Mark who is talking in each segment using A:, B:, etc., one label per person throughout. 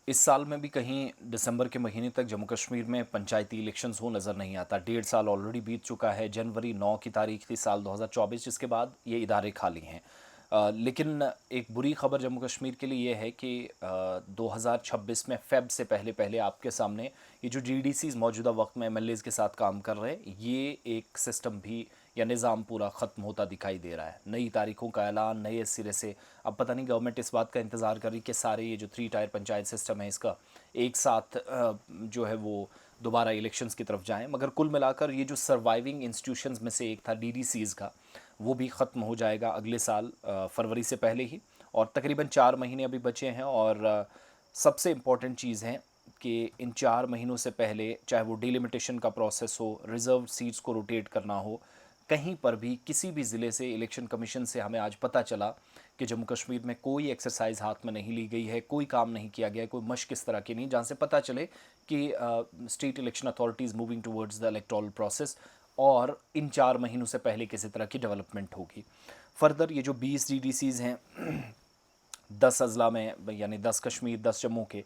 A: इस साल में भी कहीं दिसंबर के महीने तक जम्मू कश्मीर में पंचायती इलेक्शंस हो नज़र नहीं आता। 1.5 साल ऑलरेडी बीत चुका है। जनवरी 9 की तारीख थी साल 2024, जिसके बाद ये इदारे खाली हैं। लेकिन एक बुरी खबर जम्मू कश्मीर के लिए ये है कि 2026 में फ़ेब से पहले पहले आपके सामने ये जो जीडीसीज़ मौजूदा वक्त में एमएलएज़ के साथ काम कर रहे हैं, ये एक सिस्टम भी या निज़ाम पूरा ख़त्म होता दिखाई दे रहा है। नई तारीखों का ऐलान नए सिरे से। अब पता नहीं गवर्नमेंट इस बात का इंतज़ार कर रही कि सारे ये जो 3 टायर पंचायत सिस्टम है इसका एक साथ जो है वो दोबारा इलेक्शंस की तरफ जाएं। मगर कुल मिलाकर ये जो सर्वाइविंग इंस्टीट्यूशंस में से एक था डीडीसीज़ का, वो भी ख़त्म हो जाएगा अगले साल फरवरी से पहले ही। और तकरीबन 4 महीने अभी बचे हैं। और सबसे इम्पॉर्टेंट चीज़ है कि इन 4 महीनों से पहले, चाहे वो डिलिमिटेशन का प्रोसेस हो, रिज़र्व सीट्स को रोटेट करना हो, कहीं पर भी किसी भी ज़िले से इलेक्शन कमीशन से हमें आज पता चला कि जम्मू कश्मीर में कोई एक्सरसाइज हाथ में नहीं ली गई है, कोई काम नहीं किया गया है, कोई मशक इस तरह की नहीं जहाँ से पता चले कि state election authorities moving towards the electoral process और इन 4 महीनों से पहले किसी तरह की डेवलपमेंट होगी। फर्दर ये जो 20 डीडीसीज़ हैं 10 अजला में, यानी 10 कश्मीर 10 जम्मू के,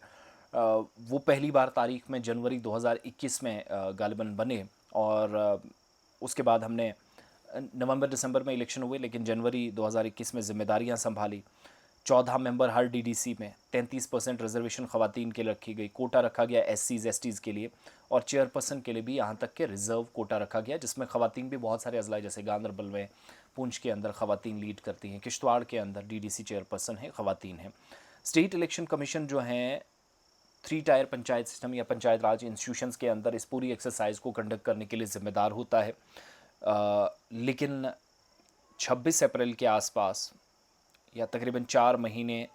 A: वो पहली बार तारीख में जनवरी 2021 में गालिबन बने। और उसके बाद हमने नवंबर दिसंबर में इलेक्शन हुए, लेकिन जनवरी 2021 में जिम्मेदारियां संभाली। 14 मेंबर हर डीडीसी में, 33% रिजर्वेशन ख़वातीन के लिए रखी गई, कोटा रखा गया एससीज एसटीज़ के लिए, और चेयरपर्सन के लिए भी यहाँ तक के रिज़र्व कोटा रखा गया, जिसमें ख़वातीन भी बहुत सारे अजला, जैसे गांदरबल में, पुंछ के अंदर ख़वातीन लीड करती हैं, किश्तवाड़ के अंदर डीडीसी चेयरपर्सन है ख़वातीन हैं। स्टेट इलेक्शन कमीशन जो हैं 3 टायर पंचायत सिस्टम या पंचायत राज इंस्टीट्यूशंस के अंदर इस पूरी एक्सरसाइज को कंडक्ट करने के लिए ज़िम्मेदार होता है। लेकिन 26 अप्रैल के आसपास, या तकरीबन 4 महीने,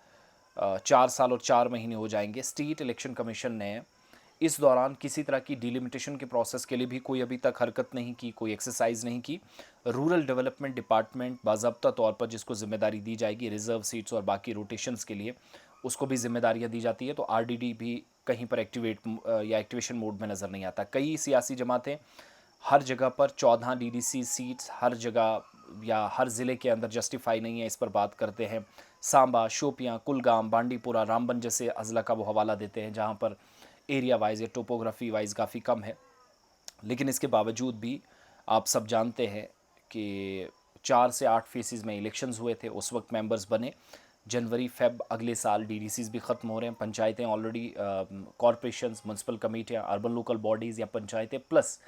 A: 4 साल और 4 महीने हो जाएंगे, स्टेट इलेक्शन कमीशन ने इस दौरान किसी तरह की डिलिमिटेशन के प्रोसेस के लिए भी कोई अभी तक हरकत नहीं की, कोई एक्सरसाइज नहीं की। रूरल डेवलपमेंट डिपार्टमेंट बाज़ाब्ता तौर पर जिसको जिम्मेदारी दी जाएगी रिज़र्व सीट्स और बाकी रोटेशंस के लिए, उसको भी जिम्मेदारियां दी जाती है। तो आरडीडी भी कहीं पर या एक्टिवेशन मोड में नज़र नहीं आता। कई सियासी जमातें हर जगह पर 14 डीडीसी सीट्स हर जगह या हर ज़िले के अंदर जस्टिफाई नहीं है, इस पर बात करते हैं। सांबा, शोपियां, कुलगाम, बांडीपुरा, रामबन जैसे अजला का वो हवाला देते हैं जहाँ पर एरिया वाइज या टोपोग्राफी वाइज काफ़ी कम है। लेकिन इसके बावजूद भी आप सब जानते हैं कि 4 से 8 फेसेस में इलेक्शंस हुए थे, उस वक्त मेंबर्स बने। जनवरी फेब अगले साल डीडीसीज भी ख़त्म हो रहे हैं। पंचायतें ऑलरेडी, कॉरपोरेशंस, म्यूनसिपल कमेटियाँ, अर्बन लोकल बॉडीज़ या पंचायतें प्लस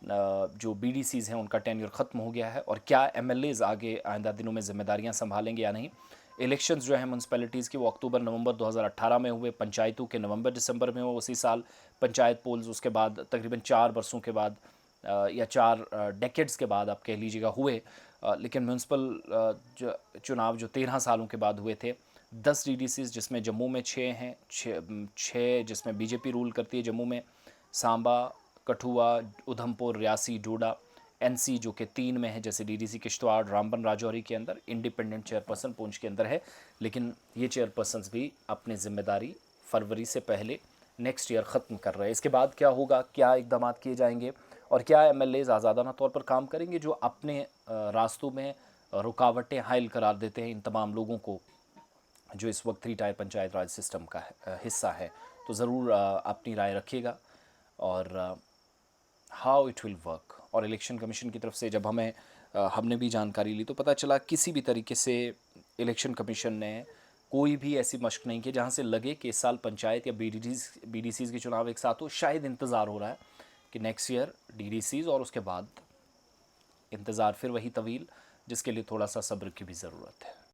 A: जो बीडीसीज़ हैं उनका टेन्योर ख़त्म हो गया है। और क्या एमएलएज़ आगे आइंदा दिनों में ज़िम्मेदारियां संभालेंगे या नहीं। इलेक्शंस जो हैं म्यूनसिपैलिटीज़ के वो अक्टूबर नवंबर 2018 में हुए, पंचायतों के नवंबर दिसंबर में हुए उसी साल। पंचायत पोल्स उसके बाद तकरीबन 4 वर्षों के बाद, या 4 डेकेड्स के बाद आप कह लीजिएगा हुए। लेकिन म्यूनसिपल चुनाव जो 13 सालों के बाद हुए थे, 10 डीडीसीज़ जिसमें जम्मू में 6 हैं, 6 जिसमें बीजेपी रूल करती है जम्मू में, सांबा, कठुआ, उधमपुर, रियासी, डोडा, एनसी जो कि 3 में है, जैसे डीडीसी किश्तवाड़, रामबन, राजौरी के अंदर इंडिपेंडेंट चेयरपर्सन पुंछ के अंदर है। लेकिन ये चेयरपर्सन्स भी अपनी जिम्मेदारी फरवरी से पहले नेक्स्ट ईयर ख़त्म कर रहे हैं। इसके बाद क्या होगा, क्या इकदाम किए जाएंगे, और क्या एमएलएज़ आज़ादाना तौर पर काम करेंगे जो अपने रास्तों में रुकावटें हायल करार देते हैं इन तमाम लोगों को जो इस वक्त 3 टायर पंचायत राज सिस्टम का हिस्सा है। तो ज़रूर अपनी राय रखिएगा। और हाउ इट विल वर्क। और इलेक्शन कमीशन की तरफ से जब हमने भी जानकारी ली तो पता चला किसी भी तरीके से इलेक्शन कमीशन ने कोई भी ऐसी मशक नहीं की जहाँ से लगे कि इस साल पंचायत या बीडीसीज़ के चुनाव एक साथ हो। शायद इंतज़ार हो रहा है कि नेक्स्ट ईयर डीडीसीज़, और उसके बाद इंतज़ार फिर वही तवील, जिसके लिए थोड़ा सा सब्र की भी ज़रूरत है।